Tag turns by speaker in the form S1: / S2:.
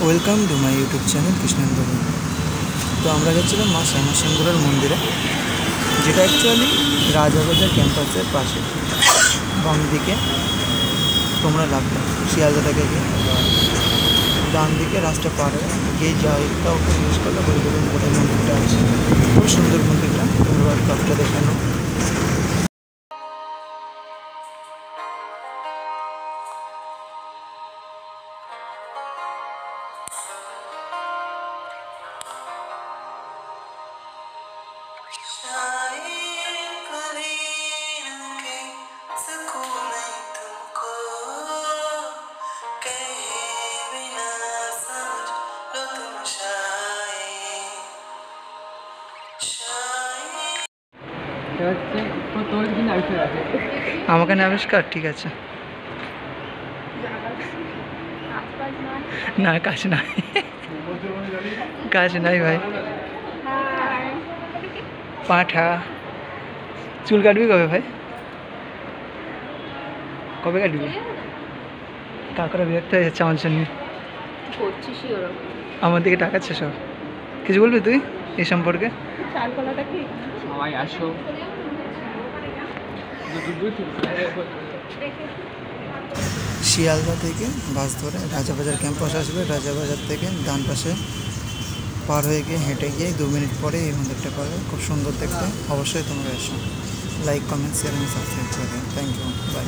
S1: Welcome to my YouTube channel Krishnendra. তো আমরা গেছিলাম মা শ্যামাসুন্দরের মন্দিরে, যেটা অ্যাকচুয়ালি রাজাবাজার ক্যাম্পাসের পাশে। বাম দিকে তোমরা লাগবে শিয়ালদা থেকে গিয়ে, ডান দিকে রাস্তা পার হয়ে গিয়ে যাইটা ওকে জিজ্ঞেস করলে বলে দেবেন কোথায় মন্দিরটা আছে। খুব সুন্দর মন্দিরটা, তোমরা কাপটা দেখে নাও। আমাকে আবিষ্কার ঠিক আছে না, কাজ নাই, কাজ নাই ভাই। পাঁঠা চুল কাটবি কবে ভাই? কবে কাটবি? কাকরা বিরক্ত হয়ে যাচ্ছে আমার জন্য। আমার দিকে টাকাচ্ছে সব। কিছু বলবি তুই এই সম্পর্কে? শিয়ালদা থেকে বাস ধরে রাজাবাজার ক্যাম্পাস আসবে। রাজাবাজার থেকে ডান পাশে পার হয়ে গিয়ে হেঁটে গিয়ে 2 মিনিট পরে এই মন্দিরটা পাবে। খুব সুন্দর দেখতে, অবশ্যই তোমরা এসো। লাইক, কমেন্ট, শেয়ার এবং সাবস্ক্রাইব করে দেবেন। Thank you, by.